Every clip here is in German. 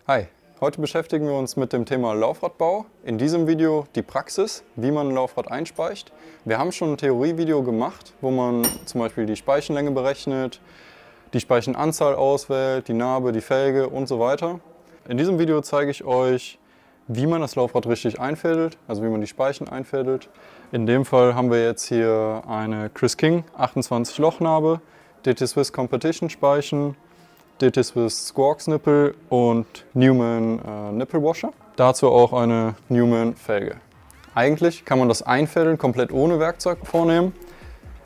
Hi, heute beschäftigen wir uns mit dem Thema Laufradbau. In diesem Video die Praxis, wie man ein Laufrad einspeicht. Wir haben schon ein Theorievideo gemacht, wo man zum Beispiel die Speichenlänge berechnet, die Speichenanzahl auswählt, die Narbe, die Felge und so weiter. In diesem Video zeige ich euch, wie man das Laufrad richtig einfädelt, also wie man die Speichen einfädelt. In dem Fall haben wir jetzt hier eine Chris King 28 Loch Narbe, DT Swiss Competition Speichen, DT Swiss Squawks Nippel und Newman Nipple Washer. Dazu auch eine Newman Felge. Eigentlich kann man das Einfädeln komplett ohne Werkzeug vornehmen.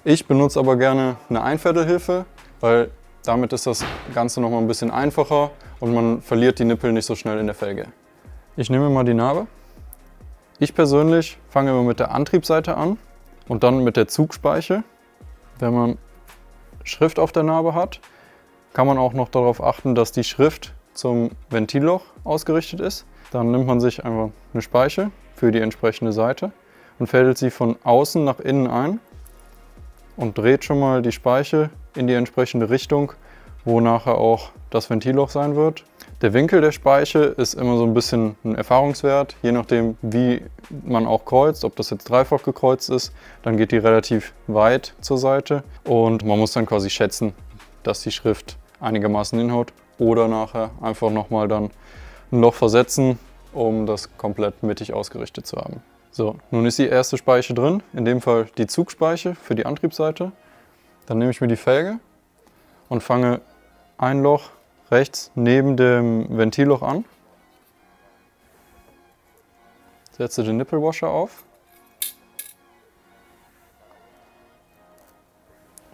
Ich benutze aber gerne eine Einfädelhilfe, weil damit ist das Ganze noch mal ein bisschen einfacher und man verliert die Nippel nicht so schnell in der Felge. Ich nehme mal die Narbe. Ich persönlich fange immer mit der Antriebsseite an und dann mit der Zugspeiche. Wenn man Schrift auf der Narbe hat, kann man auch noch darauf achten, dass die Schrift zum Ventilloch ausgerichtet ist. Dann nimmt man sich einfach eine Speiche für die entsprechende Seite und fädelt sie von außen nach innen ein und dreht schon mal die Speiche in die entsprechende Richtung, wo nachher auch das Ventilloch sein wird. Der Winkel der Speiche ist immer so ein bisschen ein Erfahrungswert, je nachdem wie man auch kreuzt, ob das jetzt dreifach gekreuzt ist, dann geht die relativ weit zur Seite und man muss dann quasi schätzen, dass die Schrift einigermaßen hinhaut oder nachher einfach nochmal dann ein Loch versetzen, um das komplett mittig ausgerichtet zu haben. So, nun ist die erste Speiche drin, in dem Fall die Zugspeiche für die Antriebsseite. Dann nehme ich mir die Felge und fange ein Loch rechts neben dem Ventilloch an. Setze den Nipple Washer auf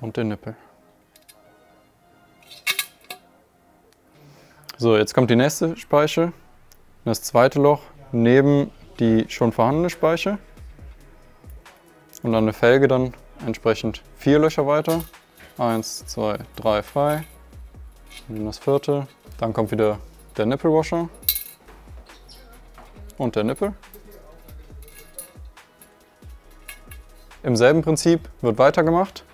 und den Nippel. So, jetzt kommt die nächste Speiche, das zweite Loch neben die schon vorhandene Speiche und an der Felge dann entsprechend 4 Löcher weiter. 1, 2, 3 frei, und das vierte. Dann kommt wieder der Nipple Washer und der Nippel. Im selben Prinzip wird weitergemacht.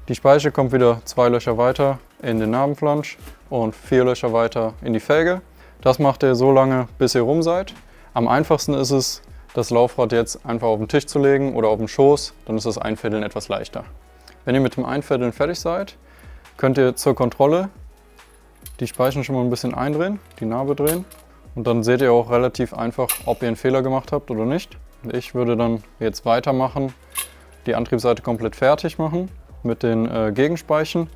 Die Speiche kommt wieder 2 Löcher weiter in den Narbenflansch und 4 Löcher weiter in die Felge. Das macht ihr so lange, bis ihr rum seid. Am einfachsten ist es, das Laufrad jetzt einfach auf den Tisch zu legen oder auf den Schoß, dann ist das Einfädeln etwas leichter. Wenn ihr mit dem Einfädeln fertig seid, könnt ihr zur Kontrolle die Speichen schon mal ein bisschen eindrehen, die Narbe drehen und dann seht ihr auch relativ einfach, ob ihr einen Fehler gemacht habt oder nicht. Ich würde dann jetzt weitermachen, die Antriebsseite komplett fertig machen mit den Gegenspeichen.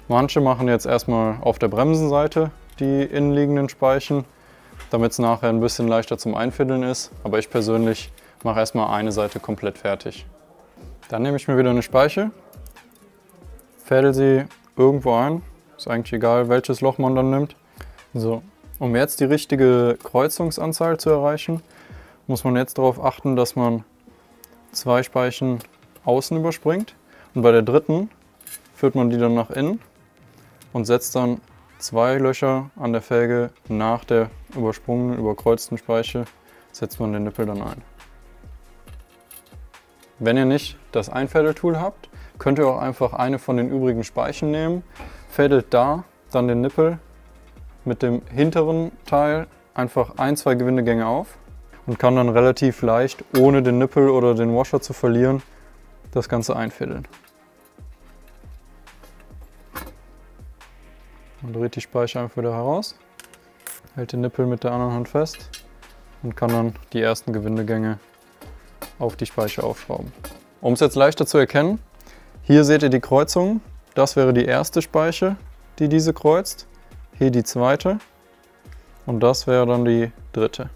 Manche machen jetzt erstmal auf der Bremsenseite die innenliegenden Speichen, damit es nachher ein bisschen leichter zum Einfädeln ist. Aber ich persönlich mache erstmal eine Seite komplett fertig. Dann nehme ich mir wieder eine Speiche, fädel sie irgendwo ein. Ist eigentlich egal, welches Loch man dann nimmt. So, um jetzt die richtige Kreuzungsanzahl zu erreichen, muss man jetzt darauf achten, dass man 2 Speichen außen überspringt. Und bei der dritten führt man die dann nach innen und setzt dann 2 Löcher an der Felge nach der übersprungenen, überkreuzten Speiche, setzt man den Nippel dann ein. Wenn ihr nicht das Einfädeltool habt, könnt ihr auch einfach eine von den übrigen Speichen nehmen, fädelt da dann den Nippel mit dem hinteren Teil einfach 1, 2 Gewindegänge auf und kann dann relativ leicht, ohne den Nippel oder den Washer zu verlieren, das Ganze einfädeln. Man dreht die Speiche einfach wieder heraus, hält den Nippel mit der anderen Hand fest und kann dann die ersten Gewindegänge auf die Speiche aufschrauben. Um es jetzt leichter zu erkennen, hier seht ihr die Kreuzungen. Das wäre die erste Speiche, die diese kreuzt. Hier die zweite und das wäre dann die dritte,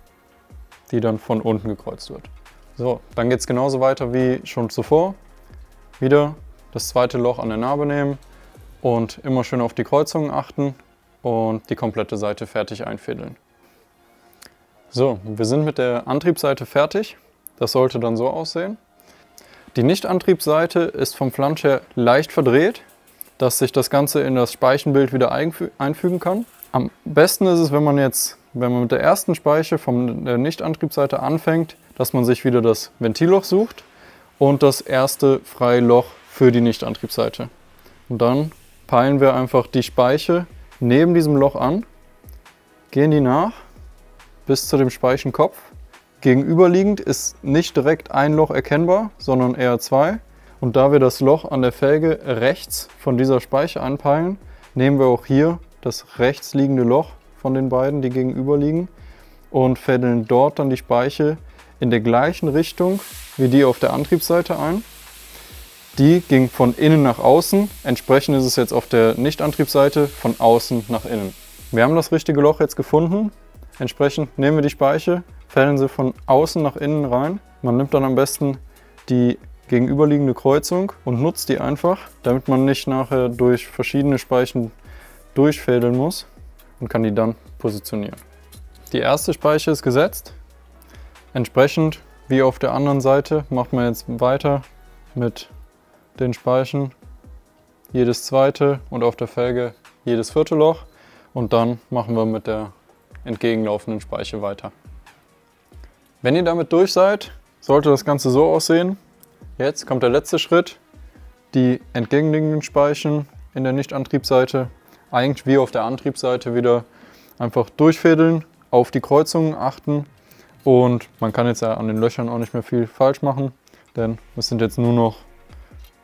die dann von unten gekreuzt wird. So, dann geht es genauso weiter wie schon zuvor. Wieder das zweite Loch an der Narbe nehmen und immer schön auf die Kreuzungen achten und die komplette Seite fertig einfädeln. So, wir sind mit der Antriebsseite fertig. Das sollte dann so aussehen. Die Nicht-Antriebsseite ist vom Flansch her leicht verdreht, dass sich das Ganze in das Speichenbild wieder einfügen kann. Am besten ist es, wenn man mit der ersten Speiche von der Nicht-Antriebsseite anfängt, dass man sich wieder das Ventilloch sucht und das erste freie Loch für die Nicht-Antriebsseite. Und dann peilen wir einfach die Speiche neben diesem Loch an, gehen die nach bis zu dem Speichenkopf. Gegenüberliegend ist nicht direkt ein Loch erkennbar, sondern eher zwei. Und da wir das Loch an der Felge rechts von dieser Speiche anpeilen, nehmen wir auch hier das rechts liegende Loch von den beiden, die gegenüberliegen, und fädeln dort dann die Speiche in der gleichen Richtung wie die auf der Antriebsseite ein. Die ging von innen nach außen, entsprechend ist es jetzt auf der Nicht-Antriebsseite von außen nach innen. Wir haben das richtige Loch jetzt gefunden, entsprechend nehmen wir die Speiche, fädeln sie von außen nach innen rein. Man nimmt dann am besten die gegenüberliegende Kreuzung und nutzt die einfach, damit man nicht nachher durch verschiedene Speichen durchfädeln muss, und kann die dann positionieren. Die erste Speiche ist gesetzt. Entsprechend wie auf der anderen Seite macht man jetzt weiter mit den Speichen, jedes zweite und auf der Felge jedes vierte Loch, und dann machen wir mit der entgegenlaufenden Speiche weiter. Wenn ihr damit durch seid, sollte das Ganze so aussehen. Jetzt kommt der letzte Schritt, die entgegenliegenden Speichen in der Nicht-Antriebsseite, eigentlich wie auf der Antriebsseite, wieder einfach durchfädeln, auf die Kreuzungen achten, und man kann jetzt ja an den Löchern auch nicht mehr viel falsch machen, denn es sind jetzt nur noch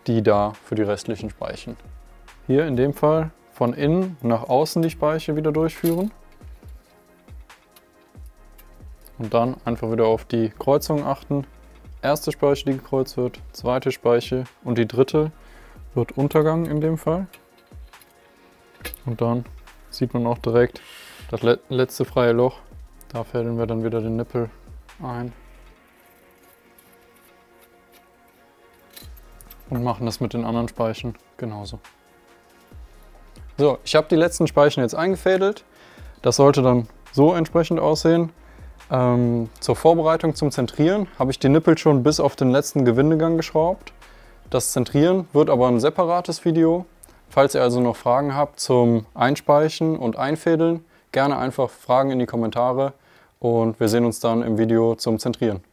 die da für die restlichen Speichen. Hier in dem Fall von innen nach außen die Speiche wieder durchführen. Und dann einfach wieder auf die Kreuzung achten. Erste Speiche, die gekreuzt wird, zweite Speiche, und die dritte wird Untergang in dem Fall. Und dann sieht man auch direkt das letzte freie Loch. Da fädeln wir dann wieder den Nippel ein. Und machen das mit den anderen Speichen genauso. So, ich habe die letzten Speichen jetzt eingefädelt. Das sollte dann so entsprechend aussehen. Zur Vorbereitung zum Zentrieren habe ich die Nippel schon bis auf den letzten Gewindegang geschraubt. Das Zentrieren wird aber ein separates Video. Falls ihr also noch Fragen habt zum Einspeichen und Einfädeln, gerne einfach Fragen in die Kommentare, und wir sehen uns dann im Video zum Zentrieren.